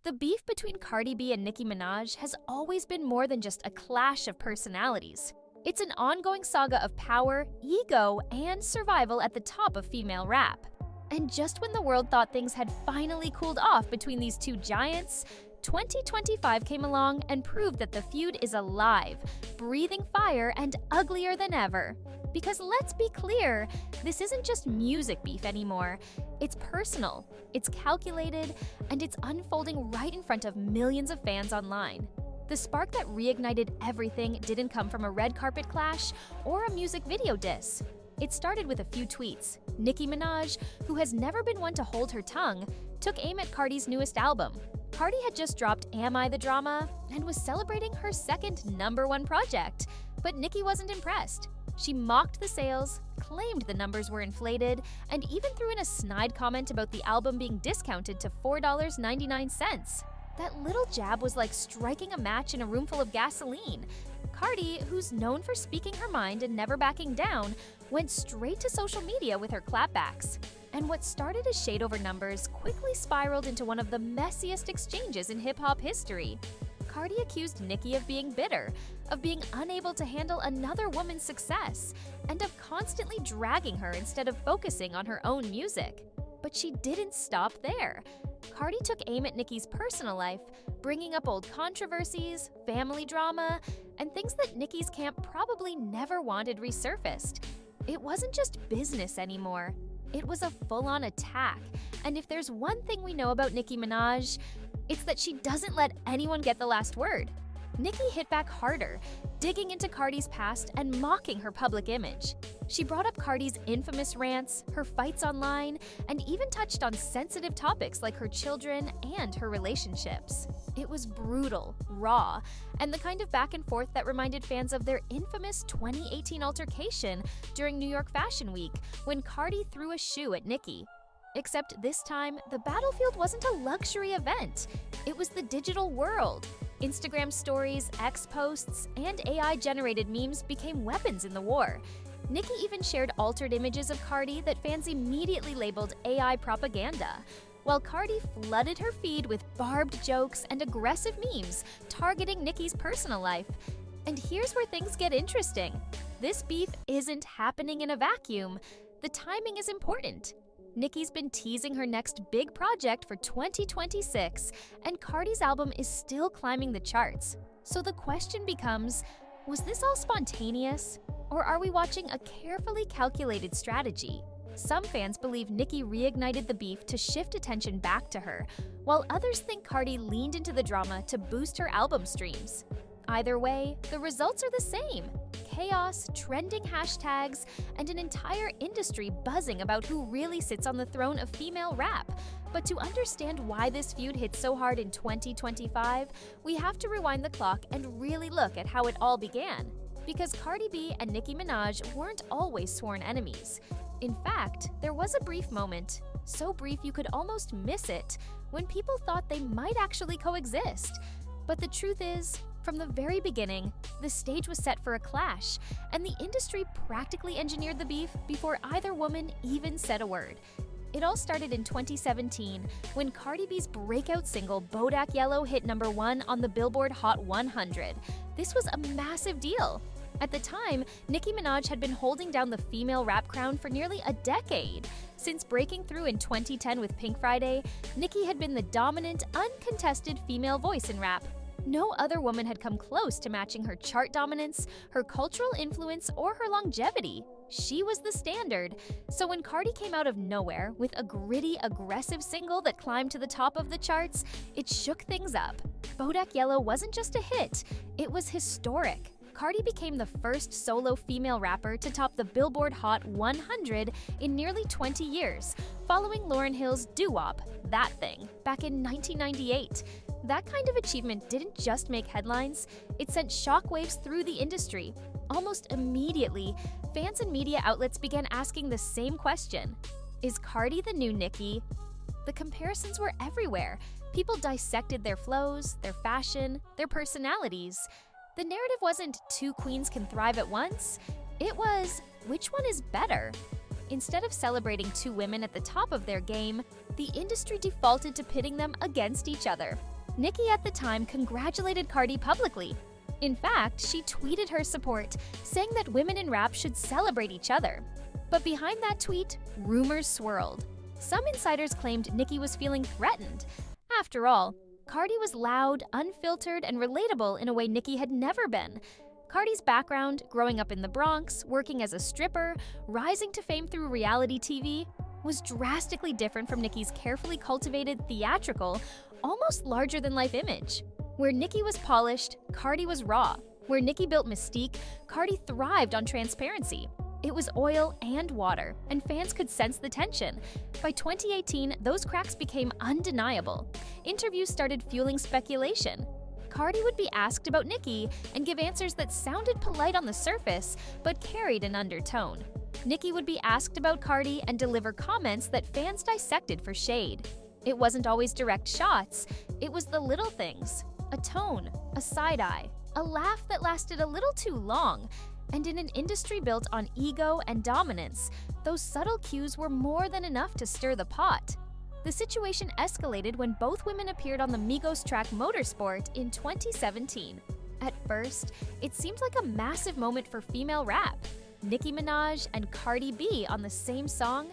The beef between Cardi B and Nicki Minaj has always been more than just a clash of personalities. It's an ongoing saga of power, ego, and survival at the top of female rap. And just when the world thought things had finally cooled off between these two giants, 2025 came along and proved that the feud is alive, breathing fire, and uglier than ever. Because let's be clear, this isn't just music beef anymore. It's personal, it's calculated, and it's unfolding right in front of millions of fans online. The spark that reignited everything didn't come from a red carpet clash or a music video diss. It started with a few tweets. Nicki Minaj, who has never been one to hold her tongue, took aim at Cardi's newest album. Cardi had just dropped Am I the Drama and was celebrating her second #1 project, but Nicki wasn't impressed. She mocked the sales, claimed the numbers were inflated, and even threw in a snide comment about the album being discounted to $4.99. That little jab was like striking a match in a room full of gasoline. Cardi, who's known for speaking her mind and never backing down, went straight to social media with her clapbacks. And what started as shade over numbers quickly spiraled into one of the messiest exchanges in hip-hop history. Cardi accused Nicki of being bitter, of being unable to handle another woman's success, and of constantly dragging her instead of focusing on her own music. But she didn't stop there. Cardi took aim at Nicki's personal life, bringing up old controversies, family drama, and things that Nicki's camp probably never wanted resurfaced. It wasn't just business anymore. It was a full-on attack, and if there's one thing we know about Nicki Minaj, it's that she doesn't let anyone get the last word. Nicki hit back harder, digging into Cardi's past and mocking her public image. She brought up Cardi's infamous rants, her fights online, and even touched on sensitive topics like her children and her relationships. It was brutal, raw, and the kind of back and forth that reminded fans of their infamous 2018 altercation during New York Fashion Week when Cardi threw a shoe at Nicki. Except this time, the battlefield wasn't a luxury event. It was the digital world. Instagram stories, X posts, and AI-generated memes became weapons in the war. Nicki even shared altered images of Cardi that fans immediately labeled AI propaganda, while Cardi flooded her feed with barbed jokes and aggressive memes targeting Nicki's personal life. And here's where things get interesting. This beef isn't happening in a vacuum. The timing is important. Nicki's been teasing her next big project for 2026, and Cardi's album is still climbing the charts. So the question becomes, was this all spontaneous? Or are we watching a carefully calculated strategy? Some fans believe Nicki reignited the beef to shift attention back to her, while others think Cardi leaned into the drama to boost her album streams. Either way, the results are the same. Chaos, trending hashtags, and an entire industry buzzing about who really sits on the throne of female rap. But to understand why this feud hit so hard in 2025, we have to rewind the clock and really look at how it all began. Because Cardi B and Nicki Minaj weren't always sworn enemies. In fact, there was a brief moment, so brief you could almost miss it, when people thought they might actually coexist. But the truth is, from the very beginning, the stage was set for a clash, and the industry practically engineered the beef before either woman even said a word. It all started in 2017, when Cardi B's breakout single Bodak Yellow hit #1 on the Billboard Hot 100. This was a massive deal. At the time, Nicki Minaj had been holding down the female rap crown for nearly a decade. Since breaking through in 2010 with Pink Friday, Nicki had been the dominant, uncontested female voice in rap. No other woman had come close to matching her chart dominance, her cultural influence, or her longevity. She was the standard. So when Cardi came out of nowhere with a gritty, aggressive single that climbed to the top of the charts, it shook things up. Bodak Yellow wasn't just a hit, it was historic. Cardi became the first solo female rapper to top the Billboard Hot 100 in nearly 20 years, following Lauryn Hill's doo-wop, That Thing, back in 1998. That kind of achievement didn't just make headlines, it sent shockwaves through the industry. Almost immediately, fans and media outlets began asking the same question: is Cardi the new Nicki? The comparisons were everywhere. People dissected their flows, their fashion, their personalities. The narrative wasn't two queens can thrive at once, it was which one is better? Instead of celebrating two women at the top of their game, the industry defaulted to pitting them against each other. Nicki at the time congratulated Cardi publicly. In fact, she tweeted her support, saying that women in rap should celebrate each other. But behind that tweet, rumors swirled. Some insiders claimed Nicki was feeling threatened. After all, Cardi was loud, unfiltered, and relatable in a way Nicki had never been. Cardi's background, growing up in the Bronx, working as a stripper, rising to fame through reality TV, was drastically different from Nicki's carefully cultivated, theatrical, almost larger-than-life image. Where Nicki was polished, Cardi was raw. Where Nicki built mystique, Cardi thrived on transparency. It was oil and water, and fans could sense the tension. By 2018, those cracks became undeniable. Interviews started fueling speculation. Cardi would be asked about Nicki and give answers that sounded polite on the surface, but carried an undertone. Nicki would be asked about Cardi and deliver comments that fans dissected for shade. It wasn't always direct shots, it was the little things. A tone, a side eye, a laugh that lasted a little too long. And in an industry built on ego and dominance, those subtle cues were more than enough to stir the pot. The situation escalated when both women appeared on the Migos track Motorsport in 2017. At first, it seemed like a massive moment for female rap. Nicki Minaj and Cardi B on the same song,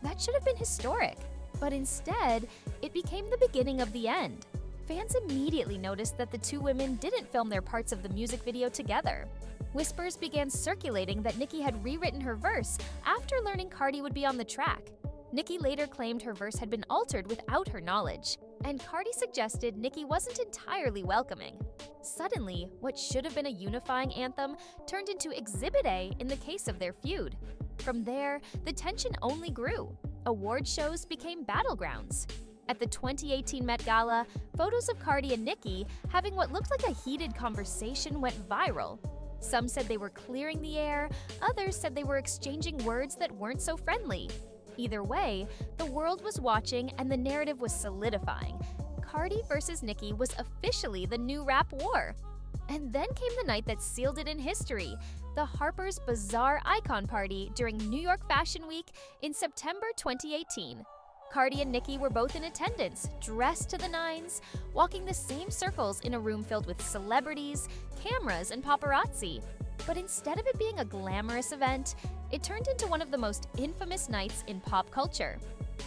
that should have been historic. But instead, it became the beginning of the end. Fans immediately noticed that the two women didn't film their parts of the music video together. Whispers began circulating that Nicki had rewritten her verse after learning Cardi would be on the track. Nicki later claimed her verse had been altered without her knowledge, and Cardi suggested Nicki wasn't entirely welcoming. Suddenly, what should have been a unifying anthem turned into Exhibit A in the case of their feud. From there, the tension only grew. Award shows became battlegrounds. At the 2018 Met Gala, photos of Cardi and Nicki having what looked like a heated conversation went viral. Some said they were clearing the air, others said they were exchanging words that weren't so friendly. Either way, the world was watching and the narrative was solidifying. Cardi versus Nicki was officially the new rap war. And then came the night that sealed it in history, the Harper's Bazaar Icon Party during New York Fashion Week in September 2018. Cardi and Nicki were both in attendance, dressed to the nines, walking the same circles in a room filled with celebrities, cameras, and paparazzi. But instead of it being a glamorous event, it turned into one of the most infamous nights in pop culture.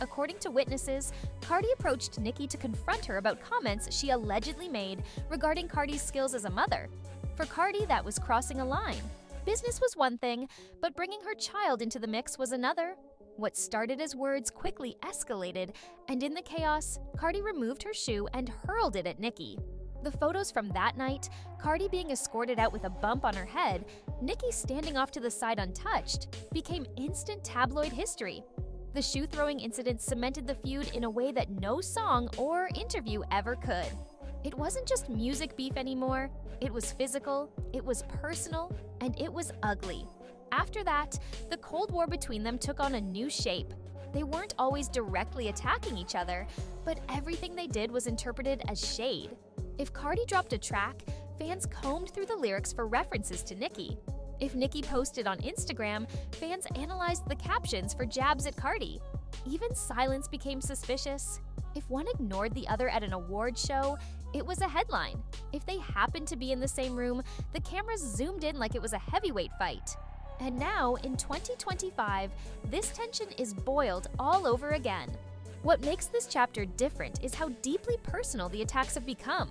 According to witnesses, Cardi approached Nicki to confront her about comments she allegedly made regarding Cardi's skills as a mother. For Cardi, that was crossing a line. Business was one thing, but bringing her child into the mix was another. What started as words quickly escalated, and in the chaos, Cardi removed her shoe and hurled it at Nicki. The photos from that night, Cardi being escorted out with a bump on her head, Nicki standing off to the side untouched, became instant tabloid history. The shoe-throwing incident cemented the feud in a way that no song or interview ever could. It wasn't just music beef anymore, it was physical, it was personal, and it was ugly. After that, the Cold War between them took on a new shape. They weren't always directly attacking each other, but everything they did was interpreted as shade. If Cardi dropped a track, fans combed through the lyrics for references to Nicki. If Nicki posted on Instagram, fans analyzed the captions for jabs at Cardi. Even silence became suspicious. If one ignored the other at an award show, it was a headline. If they happened to be in the same room, the cameras zoomed in like it was a heavyweight fight. And now, in 2025, this tension is boiled all over again. What makes this chapter different is how deeply personal the attacks have become.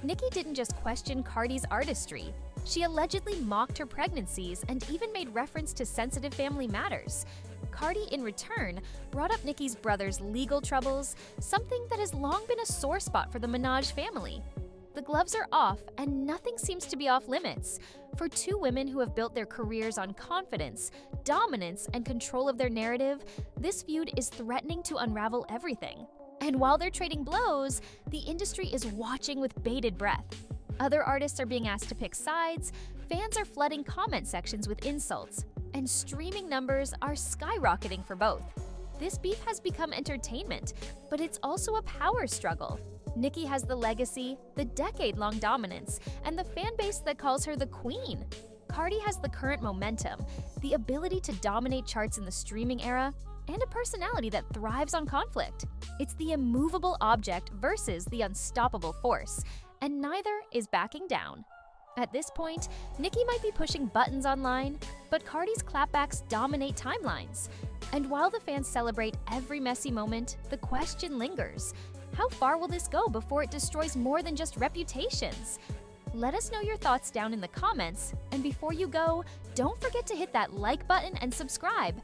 Nicki didn't just question Cardi's artistry. She allegedly mocked her pregnancies and even made reference to sensitive family matters. Cardi, in return, brought up Nicki's brother's legal troubles, something that has long been a sore spot for the Minaj family. The gloves are off, and nothing seems to be off limits. For two women who have built their careers on confidence, dominance, and control of their narrative, this feud is threatening to unravel everything. And while they're trading blows, the industry is watching with bated breath. Other artists are being asked to pick sides, fans are flooding comment sections with insults, and streaming numbers are skyrocketing for both. This beef has become entertainment, but it's also a power struggle. Nicki has the legacy, the decade-long dominance, and the fan base that calls her the queen. Cardi has the current momentum, the ability to dominate charts in the streaming era, and a personality that thrives on conflict. It's the immovable object versus the unstoppable force, and neither is backing down. At this point, Nicki might be pushing buttons online, but Cardi's clapbacks dominate timelines. And while the fans celebrate every messy moment, the question lingers. How far will this go before it destroys more than just reputations? Let us know your thoughts down in the comments, and before you go, don't forget to hit that like button and subscribe.